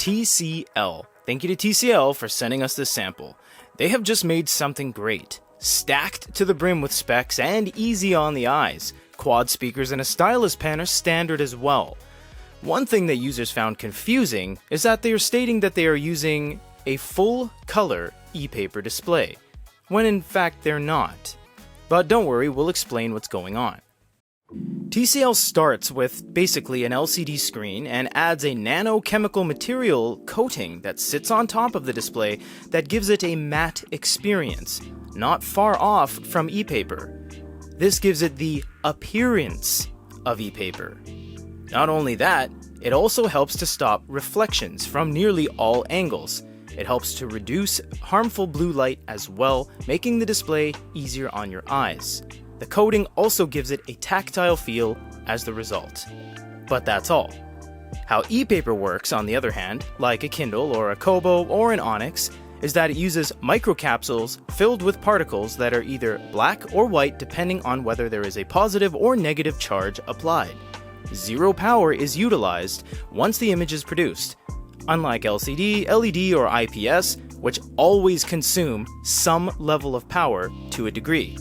TCL. Thank you to TCL for sending us this sample. They have just made something great. Stacked to the brim with specs and easy on the eyes. Quad speakers and a stylus pen are standard as well. One thing that users found confusing is that they are stating that they are using a full-color ePaper display, when in fact they're not. But don't worry, we'll explain what's going on. TCL starts with basically an LCD screen and adds a nanochemical material coating that sits on top of the display that gives it a matte experience, not far off from ePaper. This gives it the appearance of ePaper. Not only that, it also helps to stop reflections from nearly all angles. It helps to reduce harmful blue light as well, making the display easier on your eyes. The coating also gives it a tactile feel as the result. But that's all. How ePaper works, on the other hand, like a Kindle or a Kobo or an Onyx, is that it uses microcapsules filled with particles that are either black or white depending on whether there is a positive or negative charge applied. Zero power is utilized once the image is produced, unlike LCD, LED, or IPS, which always consume some level of power to a degree.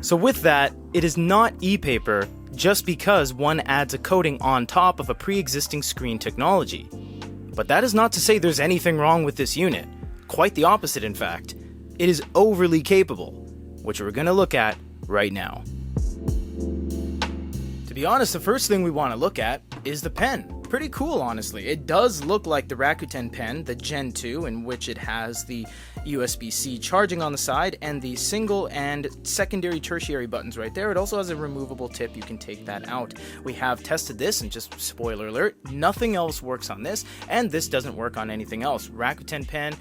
So with that, it is not ePaper just because one adds a coating on top of a pre-existing screen technology. But that is not to say there's anything wrong with this unit. Quite the opposite, in fact. It is overly capable, which we're going to look at right now. To be honest, the first thing we want to look at is the pen. Pretty cool, honestly. It does look like the Rakuten pen, the Gen 2, in which it has the USB-C charging on the side and the single and secondary tertiary buttons right there. It also has a removable tip. You can take that out. We have tested this, and just spoiler alert, nothing else works on this, and this doesn't work on anything else. Rakuten pen,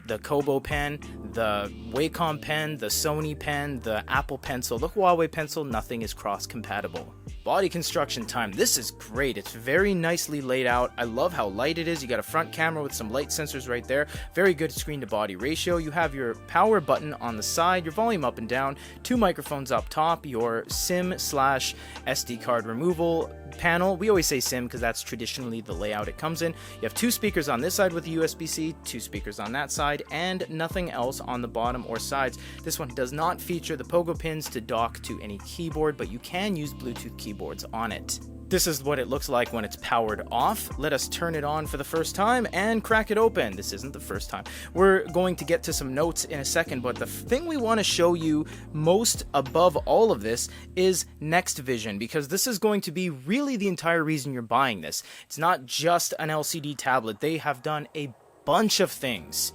the Kobo pen, the Wacom pen, the Sony pen, the Apple Pencil, the Huawei Pencil, nothing is cross-compatible. Body construction time. This is great. It's very nicely laid out. I love how light it is. You got a front camera with some light sensors right there. Very good screen to body ratio. You have your power button on the side, your volume up and down, two microphones up top, your SIM/SD card removal panel. We always say SIM because that's traditionally the layout it comes in. You have two speakers on this side with the USB-C, two speakers on that side, and nothing else on the bottom or sides. This one does not feature the pogo pins to dock to any keyboard, but you can use Bluetooth keyboards on it. This is what it looks like when it's powered off. Let us turn it on for the first time and crack it open. This isn't the first time. We're going to get to some notes in a second, but the thing we want to show you most above all of this is NXTVision, because this is going to be really the entire reason you're buying this. It's not just an LCD tablet. They have done a bunch of things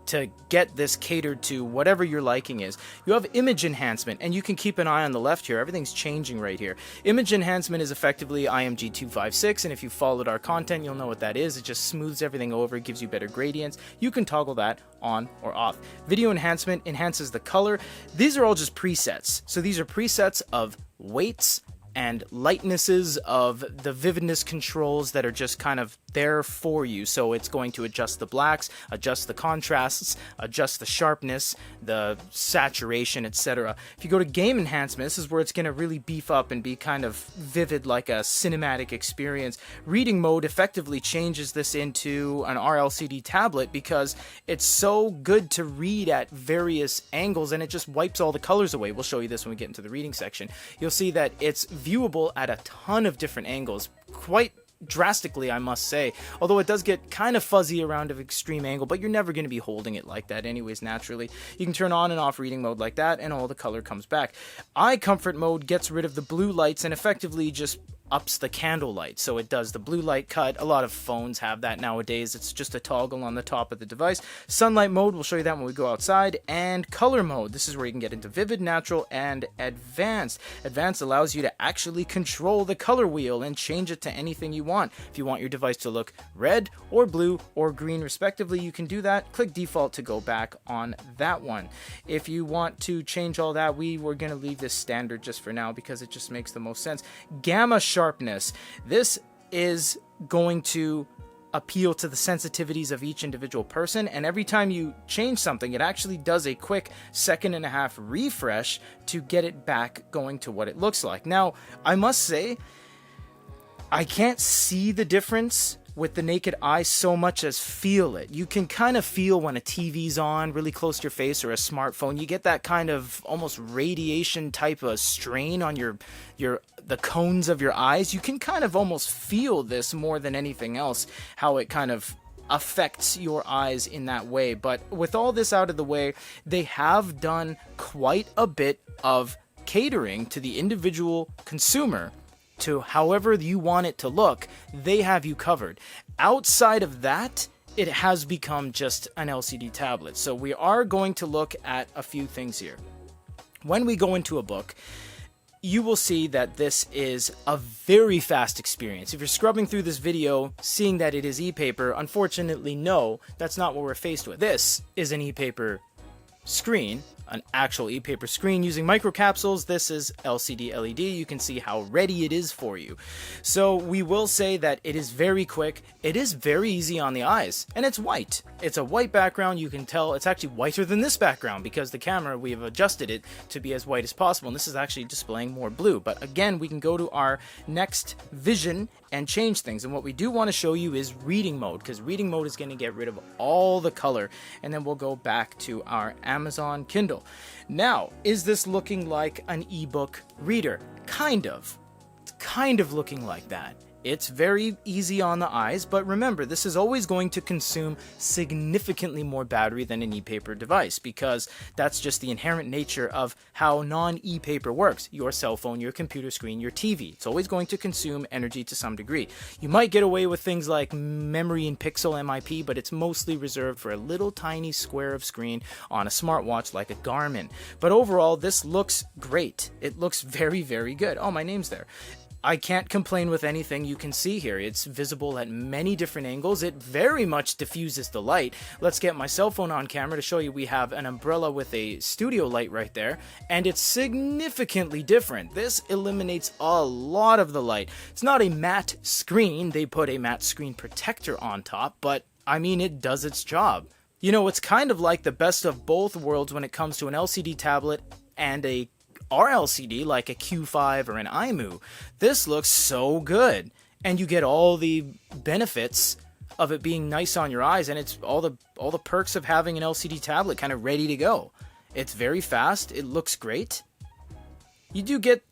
to get this catered to whatever your liking is. You have image enhancement, and you can keep an eye on the left here. Everything's changing right here. Image enhancement is effectively IMG 256, and if you followed our content, you'll know what that is. It just smooths everything over, gives you better gradients. You can toggle that on or off. Video enhancement enhances the color. These are all just presets. So these are presets of weights and lightnesses of the vividness controls that are just kind of there for you. So it's going to adjust the blacks, adjust the contrasts, adjust the sharpness, the saturation, etc. If you go to game enhancement, this is where it's going to really beef up and be kind of vivid, like a cinematic experience. Reading mode effectively changes this into an RLCD tablet because it's so good to read at various angles, and it just wipes all the colors away. We'll show you this when we get into the reading section. You'll see that it's viewable at a ton of different angles, quite drastically, I must say, although it does get kind of fuzzy around an extreme angle, but you're never going to be holding it like that anyways naturally. You can turn on and off reading mode like that, and all the color comes back. Eye comfort mode gets rid of the blue lights and effectively just ups the candle light, so it does the blue light cut. A lot of phones have that nowadays. It's just a toggle on the top of the device. Sunlight mode, we'll show you that when we go outside. And color mode, this is where you can get into vivid, natural, and advanced. Advanced allows you to actually control the color wheel and change it to anything you want. If you want your device to look red or blue or green respectively, you can do that. Click default to go back on that one. If you want to change all that, we were going to leave this standard just for now because it just makes the most sense. Gamma sharpness. This is going to appeal to the sensitivities of each individual person, and every time you change something, it actually does a quick 1.5 second refresh to get it back going to what it looks like. Now, I must say, I can't see the difference with the naked eye so much as feel it. You can kind of feel when a TV's on really close to your face or a smartphone. You get that kind of almost radiation type of strain on the cones of your eyes. You can kind of almost feel this more than anything else, how it kind of affects your eyes in that way. But with all this out of the way, they have done quite a bit of catering to the individual consumer to however you want it to look. They have you covered. Outside of that, it has become just an LCD tablet. So we are going to look at a few things here. When we go into a book, you will see that this is a very fast experience. If you're scrubbing through this video, seeing that it is ePaper, unfortunately, no, that's not what we're faced with. This is an ePaper screen, an actual ePaper screen using microcapsules. This is LCD LED. You can see how ready it is for you. So we will say that it is very quick. It is very easy on the eyes, and it's white. It's a white background. You can tell it's actually whiter than this background because the camera, we have adjusted it to be as white as possible, and this is actually displaying more blue. But again, we can go to our next vision and change things. And what we do want to show you is reading mode, because reading mode is going to get rid of all the color. And then we'll go back to our Amazon Kindle. Now, is this looking like an ebook reader? Kind of. It's kind of looking like that. It's very easy on the eyes, but remember, this is always going to consume significantly more battery than an ePaper device, because that's just the inherent nature of how non-ePaper works. Your cell phone, your computer screen, your TV. It's always going to consume energy to some degree. You might get away with things like memory and pixel MIP, but it's mostly reserved for a little tiny square of screen on a smartwatch like a Garmin. But overall, this looks great. It looks very, very good. Oh, my name's there. I can't complain with anything you can see here. It's visible at many different angles. It very much diffuses the light. Let's get my cell phone on camera to show you. We have an umbrella with a studio light right there, and it's significantly different. This eliminates a lot of the light. It's not a matte screen. They put a matte screen protector on top, but I mean, it does its job. You know, it's kind of like the best of both worlds when it comes to an LCD tablet and a RLCD like a Q5 or an iMu. This looks so good, and you get all the benefits of it being nice on your eyes, and it's all the perks of having an LCD tablet kind of ready to go. It's very fast. It looks great. You do get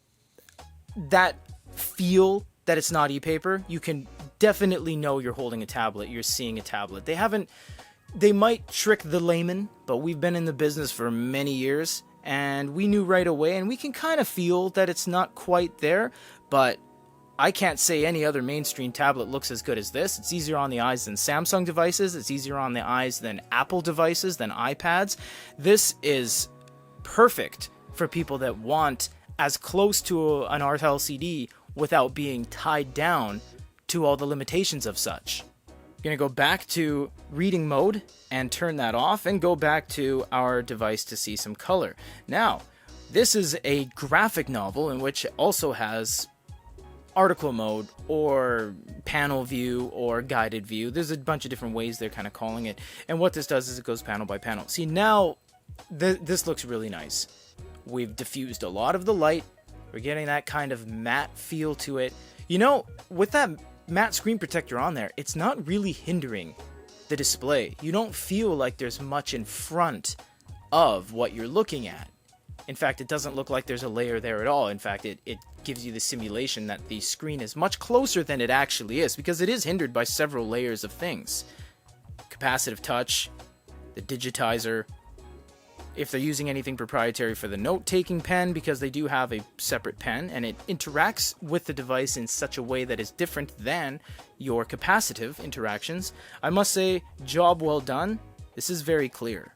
that feel that it's not ePaper. You can definitely know you're holding a tablet. You're seeing a tablet. They might trick the layman, but we've been in the business for many years, and we knew right away, and we can kind of feel that it's not quite there, but I can't say any other mainstream tablet looks as good as this. It's easier on the eyes than Samsung devices. It's easier on the eyes than Apple devices, than iPads. This is perfect for people that want as close to an Art LCD without being tied down to all the limitations of such. Going to go back to reading mode and turn that off and go back to our device to see some color. Now, this is a graphic novel in which it also has article mode or panel view or guided view. There's a bunch of different ways they're kind of calling it. And what this does is it goes panel by panel. See, now this looks really nice. We've diffused a lot of the light. We're getting that kind of matte feel to it. You know, with that matte screen protector on there, it's not really hindering the display. You don't feel like there's much in front of what you're looking at. In fact, it doesn't look like there's a layer there at all. In fact, it gives you the simulation that the screen is much closer than it actually is, because it is hindered by several layers of things. Capacitive touch, the digitizer, if they're using anything proprietary for the note-taking pen, because they do have a separate pen, and it interacts with the device in such a way that is different than your capacitive interactions. I must say, job well done. This is very clear.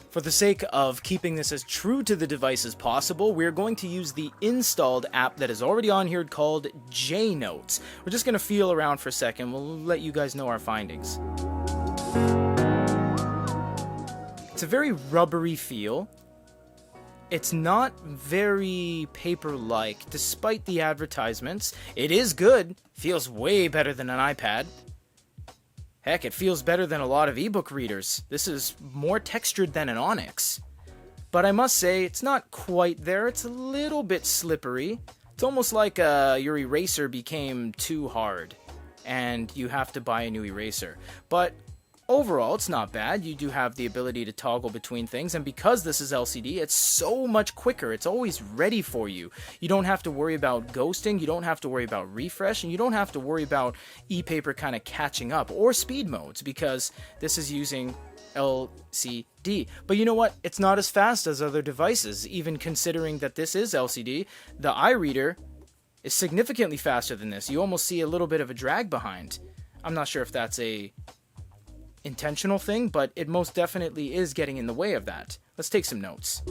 For the sake of keeping this as true to the device as possible, we're going to use the installed app that is already on here called JNotes. We're just going to feel around for a second. We'll let you guys know our findings. It's a very rubbery feel. It's not very paper-like, despite the advertisements. It is good. Feels way better than an iPad. Heck, it feels better than a lot of ebook readers. This is more textured than an Onyx. But I must say, it's not quite there. It's a little bit slippery. It's almost like your eraser became too hard. and you have to buy a new eraser. But overall, it's not bad. You do have the ability to toggle between things, and because this is LCD, it's so much quicker. It's always ready for you. You don't have to worry about ghosting, you don't have to worry about refresh, and you don't have to worry about ePaper kind of catching up, or speed modes, because this is using LCD. But you know what? It's not as fast as other devices, even considering that this is LCD. The iReader is significantly faster than this. You almost see a little bit of a drag behind. I'm not sure if that's a intentional thing, but it most definitely is getting in the way of that. Let's take some notes.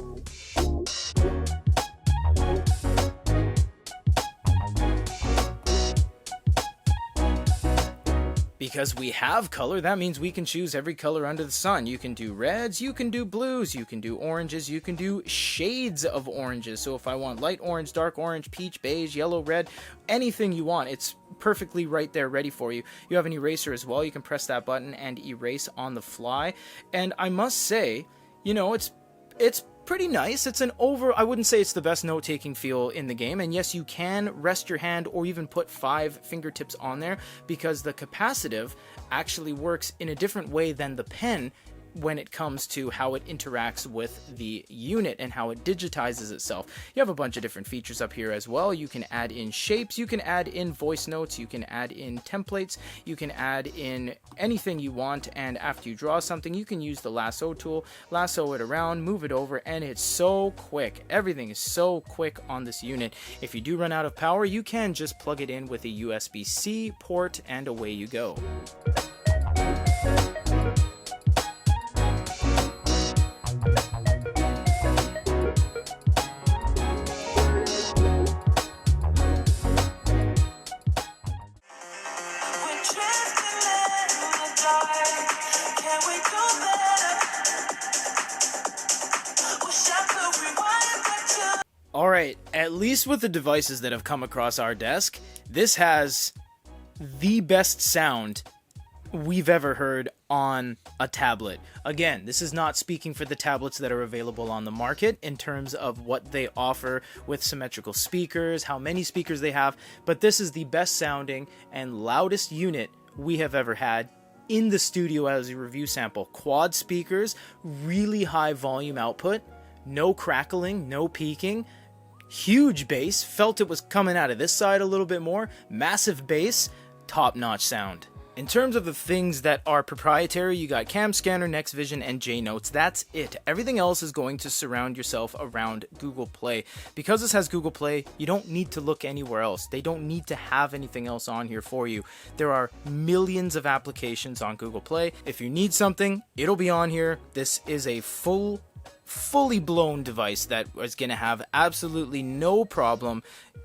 Because we have color, that means we can choose every color under the sun. You can do reds, you can do blues, you can do oranges, you can do shades of oranges. So if I want light orange, dark orange, peach, beige, yellow, red, anything you want, it's perfectly right there ready for you. You have an eraser as well. You can press that button and erase on the fly. And I must say, you know, it's pretty nice. It's I wouldn't say it's the best note-taking feel in the game, and yes, you can rest your hand or even put 5 fingertips on there, because the capacitive actually works in a different way than the pen when it comes to how it interacts with the unit and how it digitizes itself. You have a bunch of different features up here as well. You can add in shapes, you can add in voice notes, you can add in templates, you can add in anything you want, and after you draw something, you can use the lasso tool, lasso it around, move it over, and it's so quick. Everything is so quick on this unit. If you do run out of power, you can just plug it in with a USB-C port, and away you go. Alright, at least with the devices that have come across our desk, this has the best sound we've ever heard on a tablet. Again, this is not speaking for the tablets that are available on the market in terms of what they offer with symmetrical speakers, how many speakers they have, but this is the best sounding and loudest unit we have ever had in the studio as a review sample. Quad speakers, really high volume output, no crackling, no peaking, huge bass, felt it was coming out of this side a little bit more, massive bass, top-notch sound. In terms of the things that are proprietary, you got Cam Scanner, Next Vision, and JNotes. That's it. Everything else is going to surround yourself around Google Play. Because this has Google Play, you don't need to look anywhere else. They don't need to have anything else on here for you. There are millions of applications on Google Play. If you need something, it'll be on here. This is a fully blown device that is going to have absolutely no problem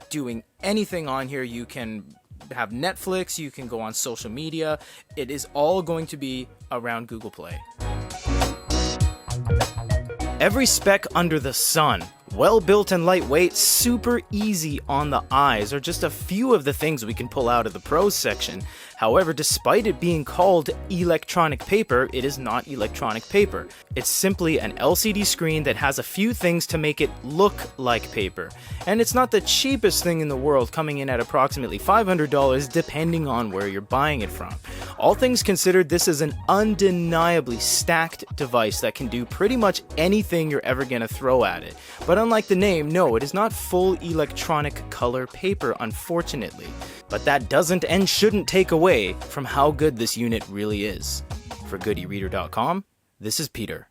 doing anything on here. You can have Netflix, you can go on social media. It is all going to be around Google Play. Every spec under the sun. Well built and lightweight, super easy on the eyes, are just a few of the things we can pull out of the pros section. However, despite it being called electronic paper, it is not electronic paper. It's simply an LCD screen that has a few things to make it look like paper. And it's not the cheapest thing in the world, coming in at approximately $500 depending on where you're buying it from. All things considered, this is an undeniably stacked device that can do pretty much anything you're ever going to throw at it. But unlike the name, no, it is not full electronic color paper, unfortunately. But that doesn't and shouldn't take away from how good this unit really is. For goodereader.com, this is Peter.